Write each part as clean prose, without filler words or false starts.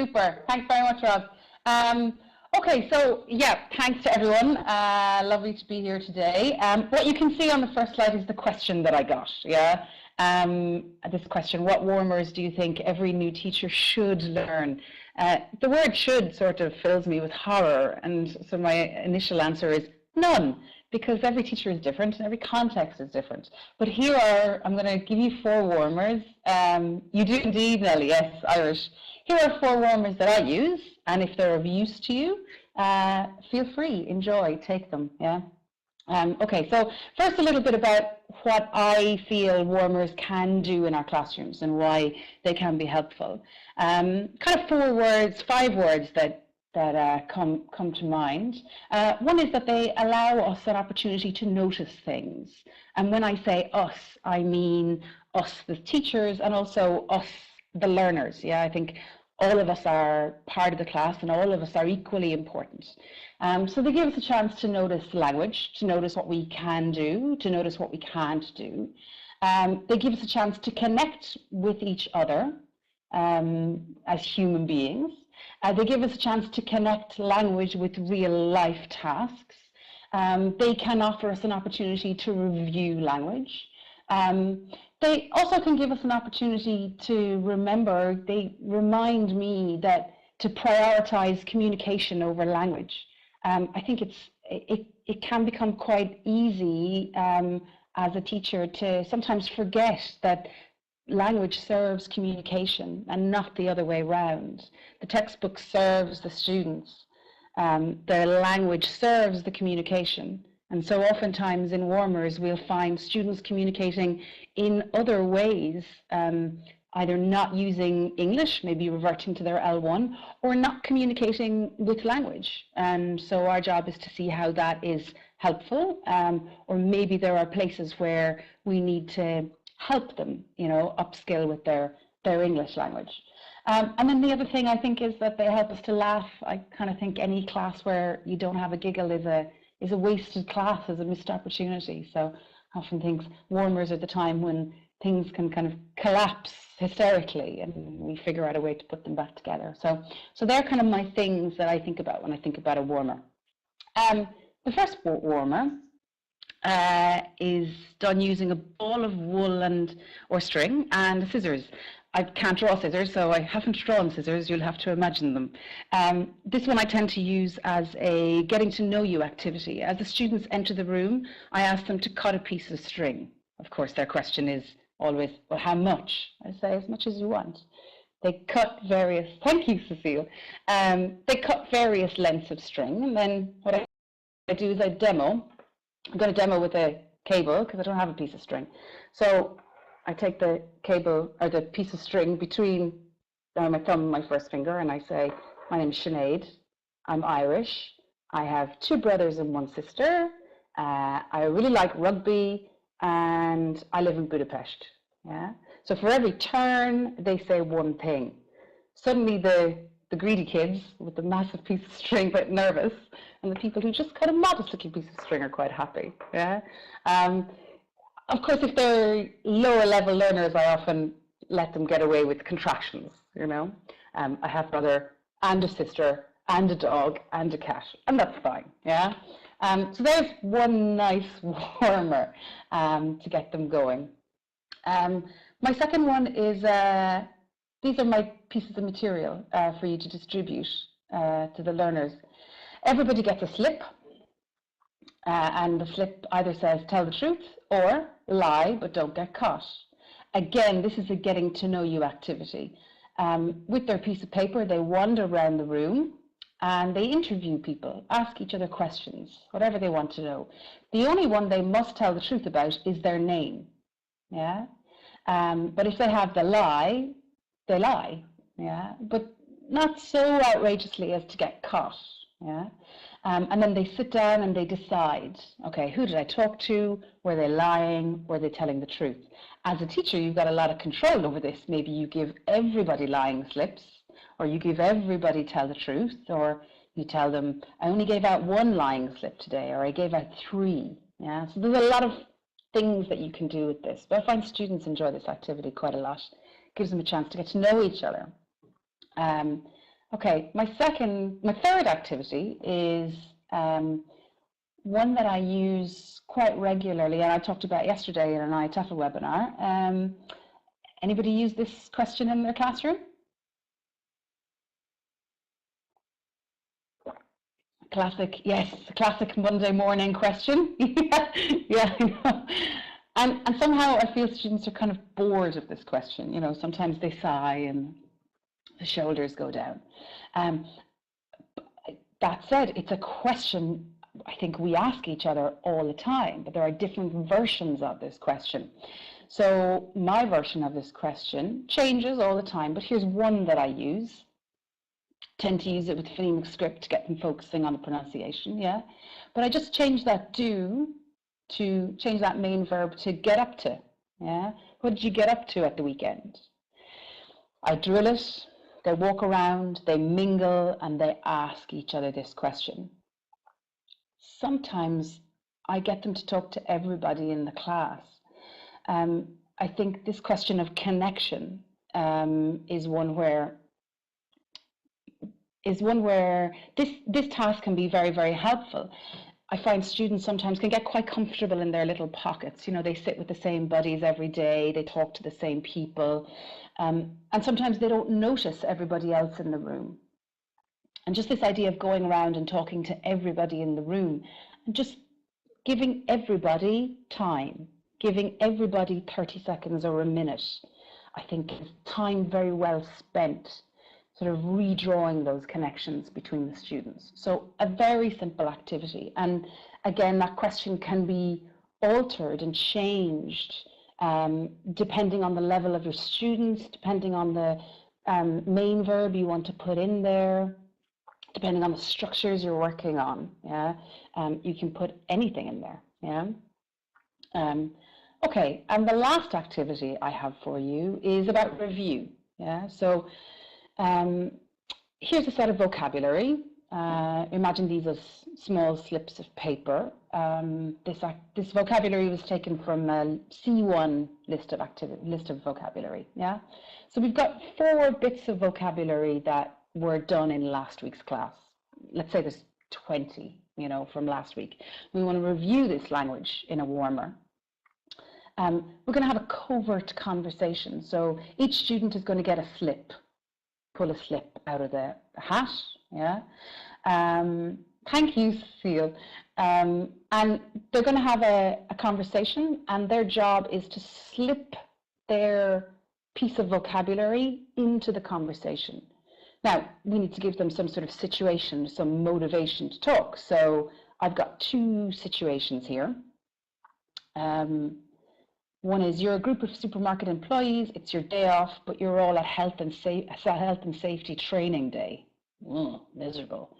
Super. Thanks very much, Rob. Okay, so yeah, thanks to everyone. Lovely to be here today. What you can see on the first slide is the question that I got. Yeah, this question: what warmers do you think every new teacher should learn? The word "should" sort of fills me with horror, and so my initial answer is none, because every teacher is different and every context is different. But here are, I'm going to give you 4 warmers. You do indeed, Nelly, yes, Irish. Here are 4 warmers that I use, and if they're of use to you, feel free, enjoy, take them, yeah? Okay, so first a little bit about what I feel warmers can do in our classrooms and why they can be helpful. Kind of 5 words that come to mind. One is that they allow us an opportunity to notice things. And when I say us, I mean us, the teachers, and also us, the learners. Yeah, I think all of us are part of the class and all of us are equally important. So they give us a chance to notice language, to notice what we can do, to notice what we can't do. They give us a chance to connect with each other as human beings. They give us a chance to connect language with real life tasks. They can offer us an opportunity to review language. They also can give us an opportunity to remember, they remind me that to prioritize communication over language. I think it can become quite easy as a teacher to sometimes forget that language serves communication and not the other way around. The textbook serves the students. The language serves the communication. And so oftentimes in warmers, we'll find students communicating in other ways, either not using English, maybe reverting to their L1, or not communicating with language. And so our job is to see how that is helpful, or maybe there are places where we need to help them, you know, upskill with their English language. And then the other thing I think is that they help us to laugh. I kind of think any class where you don't have a giggle is a wasted class, is a missed opportunity. So I often think warmers are the time when things can kind of collapse hysterically and we figure out a way to put them back together. So they're kind of my things that I think about when I think about a warmer. The first warmer is done using a ball of wool or string and scissors. I can't draw scissors, so I haven't drawn scissors. You'll have to imagine them. This one I tend to use as a getting to know you activity. As the students enter the room, I ask them to cut a piece of string. Of course, their question is always, well, how much? I say, as much as you want. They cut various, thank you, Cecile. They cut various lengths of string, and then what I do is I demo. I'm going to demo with a cable because I don't have a piece of string. So I take the cable or the piece of string between my thumb and my first finger, and I say, my name is Sinead, I'm Irish, I have 2 brothers and 1 sister, I really like rugby, and I live in Budapest. Yeah. So for every turn, they say one thing. Suddenly the greedy kids with the massive piece of string get nervous, and the people who just cut a modest little piece of string are quite happy. Yeah. Of course, if they're lower level learners, I often let them get away with contractions, you know. I have a brother and a sister and a dog and a cat, and that's fine, yeah. So there's one nice warmer to get them going. My second one is, these are my pieces of material for you to distribute to the learners. Everybody gets a slip. And the slip either says tell the truth or lie but don't get caught. Again, this is a getting to know you activity. With their piece of paper, they wander around the room and they interview people, ask each other questions, whatever they want to know. The only one they must tell the truth about is their name. Yeah. But if they have the lie, they lie. Yeah. But not so outrageously as to get caught. Yeah. And then they sit down and they decide, okay, who did I talk to? Were they lying? Were they telling the truth? As a teacher, you've got a lot of control over this. Maybe you give everybody lying slips, or you give everybody tell the truth, or you tell them, I only gave out 1 lying slip today, or I gave out 3. Yeah, so there's a lot of things that you can do with this. But I find students enjoy this activity quite a lot. It gives them a chance to get to know each other. Okay, my third activity is one that I use quite regularly, and I talked about yesterday in an IETFL webinar. Anybody use this question in their classroom? Classic, yes, classic Monday morning question. Yeah, I know. And somehow I feel students are kind of bored of this question. You know, sometimes they sigh and the shoulders go down. That said, it's a question I think we ask each other all the time, but there are different versions of this question. So my version of this question changes all the time, but here's one that I use. Tend to use it with phonemic script to get them focusing on the pronunciation, yeah. But I just change that do to change that main verb to get up to, yeah. What did you get up to at the weekend? I drill it, they walk around, they mingle, and they ask each other this question. Sometimes I get them to talk to everybody in the class. I think this question of connection is one where this task can be very, very helpful. I find students sometimes can get quite comfortable in their little pockets. You know, they sit with the same buddies every day, they talk to the same people, and sometimes they don't notice everybody else in the room. And just this idea of going around and talking to everybody in the room, and just giving everybody time, giving everybody 30 seconds or a minute, I think is time very well spent sort of redrawing those connections between the students. So a very simple activity. And again, that question can be altered and changed depending on the level of your students, depending on the main verb you want to put in there, depending on the structures you're working on. Yeah, you can put anything in there. Yeah. Okay, and the last activity I have for you is about review. Yeah, so here's a set of vocabulary. Imagine these as small slips of paper. This vocabulary was taken from a C1 list of vocabulary. Yeah, so we've got 4 bits of vocabulary that were done in last week's class. Let's say there's 20, you know, from last week. We want to review this language in a warmer. We're going to have a covert conversation. So each student is going to get a slip. Pull a slip out of the hat, yeah. Thank you, Cecile. And they're going to have a conversation, and their job is to slip their piece of vocabulary into the conversation. Now, we need to give them some sort of situation, some motivation to talk. So I've got 2 situations here. One is you're a group of supermarket employees, it's your day off, but you're all at health and safety training day. Miserable.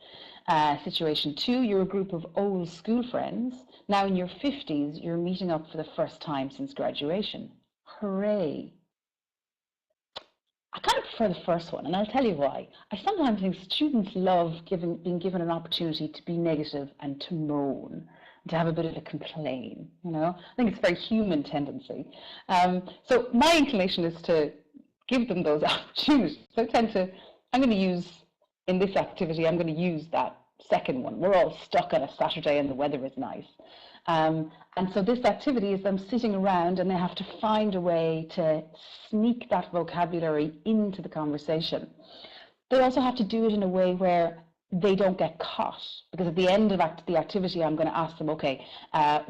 Situation 2, you're a group of old school friends. Now in your 50s, you're meeting up for the first time since graduation. Hooray. I kind of prefer the first one, and I'll tell you why. I sometimes think students love being given an opportunity to be negative and to moan, to have a bit of a complain, you know. I think it's a very human tendency. So my inclination is to give them those opportunities. So I'm going to use, in this activity, I'm going to use that second one. We're all stuck on a Saturday and the weather is nice. And so this activity is them sitting around and they have to find a way to sneak that vocabulary into the conversation. They also have to do it in a way where they don't get caught, because at the end of the activity I'm going to ask them, okay,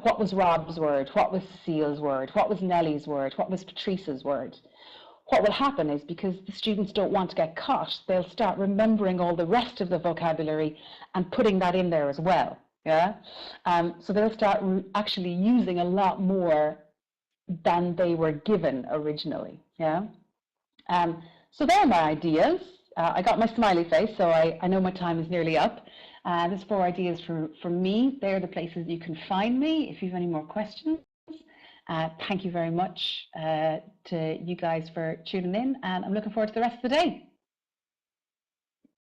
what was Rob's word, what was Cecile's word, what was Nellie's word, what was Patrice's word? What will happen is, because the students don't want to get caught, they'll start remembering all the rest of the vocabulary and putting that in there as well. Yeah, so they'll start actually using a lot more than they were given originally. Yeah, so there are my ideas. I got my smiley face, so I know my time is nearly up. There's 4 ideas from me. They're the places you can find me if you have any more questions. Thank you very much to you guys for tuning in, and I'm looking forward to the rest of the day.